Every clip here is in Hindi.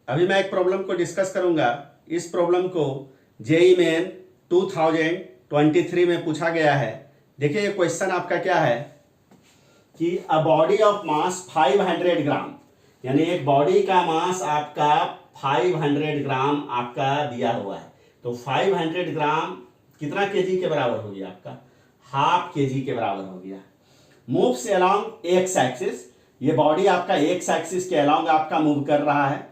अभी मैं एक प्रॉब्लम को डिस्कस करूंगा। इस प्रॉब्लम को जेईई मेन 2023 में पूछा गया है। देखिए ये क्वेश्चन आपका क्या है कि अ बॉडी ऑफ मास 500 ग्राम, यानी एक बॉडी का मास आपका 500 ग्राम आपका दिया हुआ है। तो 500 ग्राम कितना केजी के बराबर हो गया? आपका हाफ केजी के बराबर हो गया। मूव्स अलोंग एक्स एक्सिस, ये बॉडी आपका एक्स एक्सिस के अलोंग आपका मूव कर रहा है।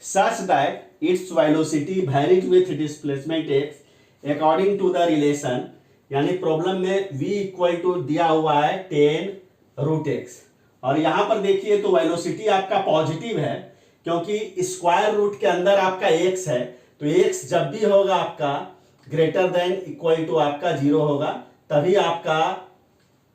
Such that its velocity varies with displacement x according to the relation, यानी प्रॉब्लम में v इक्वल टू दिया हुआ है 10√x, और यहां पर देखिए तो वेलोसिटी आपका पॉजिटिव है क्योंकि स्क्वायर रूट के अंदर आपका x है। तो x जब भी होगा आपका ग्रेटर देन इक्वल टू आपका 0 होगा, तभी आपका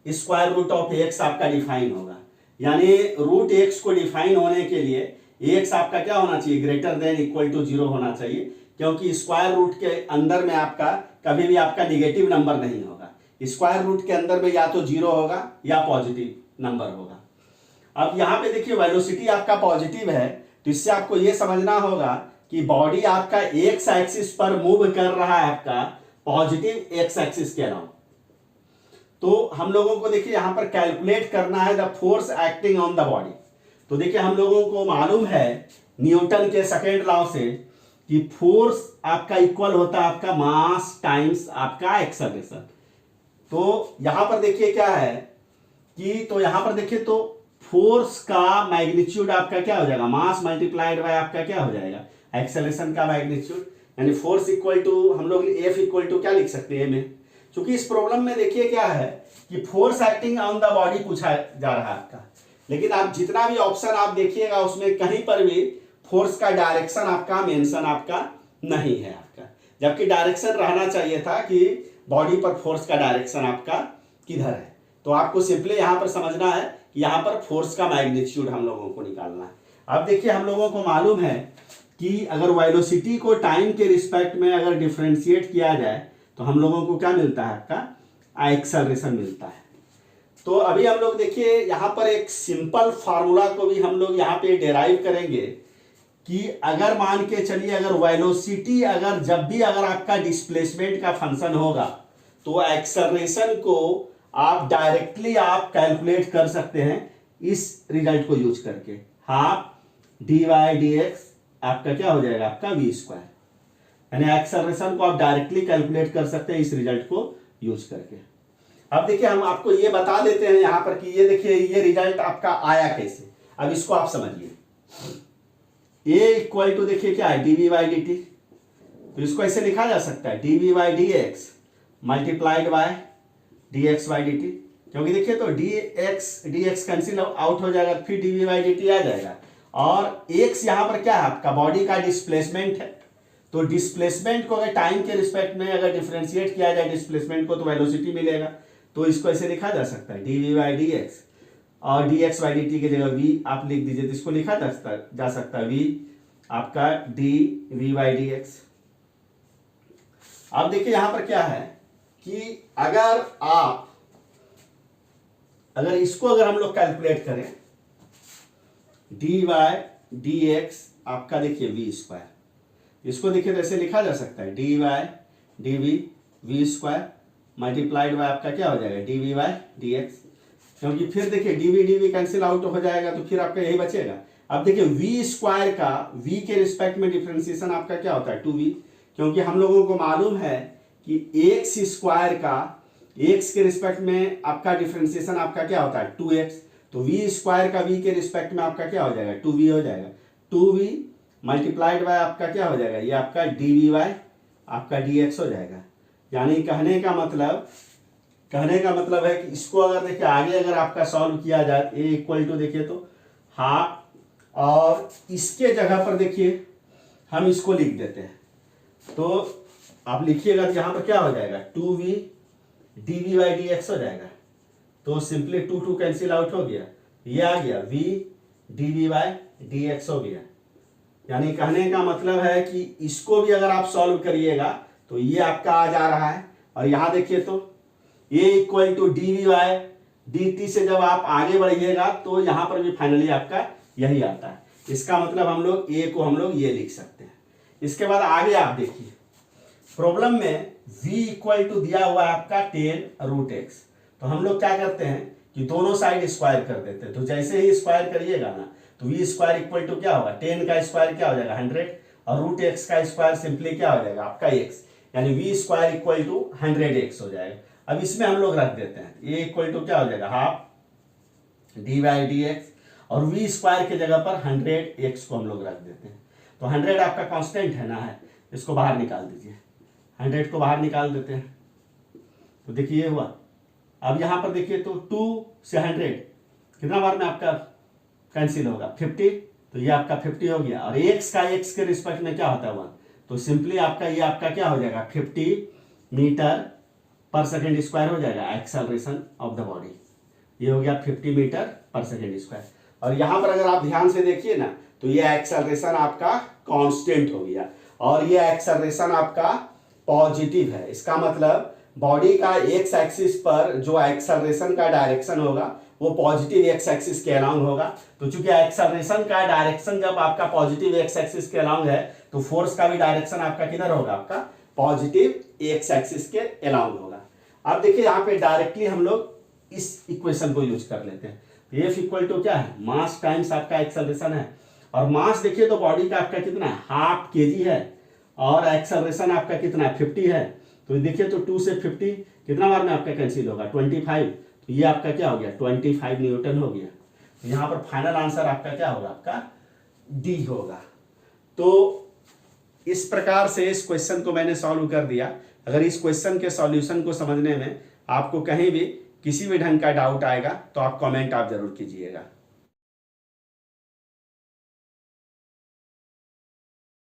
स्क्वायर रूट ऑफ x आपका डिफाइन होगा। यानी रूट x को डिफाइन होने के लिए x आपका क्या होना चाहिए? ग्रेटर देन इक्वल टू 0 होना चाहिए, क्योंकि स्क्वायर रूट के अंदर में आपका कभी भी आपका निगेटिव नंबर नहीं होगा। स्क्वायर रूट के अंदर में या तो 0 होगा या पॉजिटिव नंबर होगा। अब यहां पे देखिए वेलोसिटी आपका पॉजिटिव है, तो इससे आपको यह समझना होगा कि बॉडी आपका एक्स एक्सिस पर मूव कर रहा है आपका पॉजिटिव एक्स एक्सिस के अलावा। तो हम लोगों को देखिए यहां पर कैलकुलेट करना है the force acting on the body. तो देखिए हम लोगों को मालूम है न्यूटन के सेकेंड लॉ से कि फोर्स आपका इक्वल होता है आपका मास टाइम्स आपका एक्सेलरेशन। तो यहां पर देखिए क्या है कि तो यहां पर देखिए तो फोर्स का मैग्नीट्यूड आपका क्या हो जाएगा? मास मल्टीप्लाइड बाय आपका क्या हो जाएगा? एक्सेलरेशन का मैग्नीट्यूड। यानी फोर्स इक्वल टू हम लोग एफ इक्वल टू क्या लिख सकते हैं में, क्योंकि इस प्रॉब्लम में देखिए क्या है कि force acting on the body पूछा जा रहा है आपका, लेकिन आप जितना भी ऑप्शन आप देखिएगा उसमें कहीं पर भी फोर्स का डायरेक्शन आपका मेंशन आपका नहीं है आपका, जबकि डायरेक्शन रहना चाहिए था कि बॉडी पर फोर्स का डायरेक्शन आपका किधर है। तो आपको सिंपली यहां पर समझना है कि यहां पर फोर्स का मैग्नीट्यूड हम लोगों को निकालना है। अब देखिए हम लोगों को मालूम है कि अगर वेलोसिटी को टाइम के रिस्पेक्ट में अगर डिफरेंशिएट किया जाए तो हम लोगों को क्या मिलता है? आपका एक्सेलरेशन मिलता है। तो अभी हम लोग देखिए यहां पर एक सिंपल फार्मूला को भी हम लोग यहां पे डेराइव करेंगे कि अगर मान के चलिए अगर वेलोसिटी अगर जब भी अगर आपका डिस्प्लेसमेंट का फंक्शन होगा तो एक्सेलरेशन को आप डायरेक्टली आप कैलकुलेट कर सकते हैं इस रिजल्ट को यूज करके। हाफ dy dx आपका क्या हो जाएगा? आपका v स्क्वायर, यानी एक्सेलरेशन को आप डायरेक्टली कैलकुलेट कर सकते हैं इस रिजल्ट को यूज करके। अब देखिए हम आपको ये बता देते हैं यहां पर कि ये देखिए ये रिजल्ट आपका आया कैसे। अब इसको आप समझिए। a इक्वल टू देखिए क्या है? dv by dt। तो इसको ऐसे लिखा जा सकता है dv by dx multiplied by dx by dt, क्योंकि देखिए तो dx कैंसिल आउट हो जाएगा, फिर dv बाई dt आ जाएगा, और x यहां पर क्या है? आपका बॉडी का डिस्प्लेसमेंट है। तो डिस्प्लेसमेंट को अगर टाइम के रिस्पेक्ट में अगर डिफरेंशिएट किया जाए डिस्प्लेसमेंट को तो वेलोसिटी मिलेगा। तो इसको ऐसे लिखा जा सकता है dv बाई dx, और dx बाई dt की जगह v आप लिख दीजिए, तो इसको लिखा जा सकता है v आपका dv बाई dx। अब देखिए यहां पर क्या है कि अगर इसको अगर हम लोग कैलकुलेट करें dy dx आपका देखिए v स्क्वायर, इसको देखिए तो ऐसे लिखा जा सकता है dy dv v square multiplied by आपका क्या हो जाएगा? dv बाय dx, क्योंकि फिर देखिए dv कैंसिल आउट हो जाएगा तो फिर आपका यही बचेगा। अब देखिए v स्क्वायर का v के रिस्पेक्ट में डिफरेंशिएशन आपका क्या होता है? 2v, क्योंकि हम लोगों को मालूम है कि x स्क्वायर का x के रिस्पेक्ट में आपका डिफरेंशिएशन आपका क्या होता है? 2x। तो v स्क्वायर का v के रिस्पेक्ट में आपका क्या हो जाएगा? 2v हो जाएगा। 2v मल्टीप्लाइड बाय आपका क्या हो जाएगा? ये आपका dv बाय आपका dx हो जाएगा। यानी कहने का मतलब है कि इसको अगर देखिए आगे अगर आपका सॉल्व किया जाए a इक्वल टू देखिए तो हाफ, और इसके जगह पर देखिए हम इसको लिख देते हैं, तो आप लिखिएगा तो यहां पर क्या हो जाएगा? 2v dv बाई dx हो जाएगा। तो सिंपली 2 कैंसिल आउट हो गया, ये आ गया v dv बाई dx हो गया। यानी कहने का मतलब है कि इसको भी अगर आप सॉल्व करिएगा तो ये आपका आ जा रहा है, और यहां देखिए तो a equal to dv by dt से जब आप आगे बढ़िएगा तो यहां पर भी फाइनली आपका यही आता है। इसका मतलब हम लोग ए को हम लोग ये लिख सकते हैं। इसके बाद आगे आप देखिए प्रॉब्लम में v इक्वल टू दिया हुआ है आपका 10√x। तो हम लोग क्या करते हैं कि दोनों साइड स्क्वायर कर देते हैं। तो जैसे ही स्क्वायर करिएगा ना तो v स्क्वायर इक्वल टू क्या होगा, 10 का स्क्वायर क्या हो जाएगा 100, और √x का स्क्वायर सिंपली क्या हो जाएगा आपका x, यानी v square equal to 100x हो जाएगा। अब इसमें हम लोग रख देते हैं a इक्वल टू क्या हो जाएगा हाफ d/dx, और v स्क्वायर के जगह पर 100x को हम लोग रख देते हैं। तो 100 आपका कांस्टेंट है ना, है, इसको बाहर निकाल दीजिए, 100 को बाहर निकाल देते हैं। तो देखिए ये हुआ। अब यहाँ पर देखिए तो 2 से 100 कितना बार में आपका कैंसिल होगा 50, तो ये आपका 50 हो गया। और x का x के रिस्पेक्ट में क्या होता है 1, तो सिंपली आपका ये आपका क्या हो जाएगा 50 मीटर पर सेकेंड स्क्वायर हो जाएगा एक्सेलरेशन ऑफ द बॉडी। ये हो गया 50 मीटर पर सेकेंड स्क्वायर। और यहाँ पर अगर आप ध्यान से देखिए ना तो ये एक्सेलरेशन आपका कांस्टेंट हो गया, और ये एक्सेलरेशन आपका पॉजिटिव है। इसका मतलब बॉडी का एक्स एक्सिस पर जो एक्सेलरेशन का डायरेक्शन होगा वो पॉजिटिव एक्स एक्सिस के अलोंग होगा। तो चूंकि एक्सेलरेशन का डायरेक्शन जब आपका पॉजिटिव एक्स एक्सिस के अलोंग है तो फोर्स का भी डायरेक्शन आपका किधर होगा, आपका पॉजिटिव एक्स एक्सिस के अलोंग होगा। अब देखिए यहाँ पे डायरेक्टली हम लोग इस इक्वेशन को यूज कर लेते हैं। F इक्वल टू क्या है, मास टाइम्स आपका एक्सेलरेशन है, और मास देखिए तो बॉडी का आपका कितना है, हाफ kg है, और एक्सेलरेशन आपका कितना है 50 है। तो देखिए तो 2 से 50 कितना बार में आपका कैंसिल होगा 25, तो ये आपका क्या हो गया 25 न्यूटन हो गया। तो यहाँ पर फाइनल आंसर आपका क्या होगा, आपका डी होगा। तो इस प्रकार से इस क्वेश्चन को मैंने सॉल्व कर दिया। अगर इस क्वेश्चन के सॉल्यूशन को समझने में आपको कहीं भी किसी भी ढंग का डाउट आएगा तो आप कमेंट आप जरूर कीजिएगा।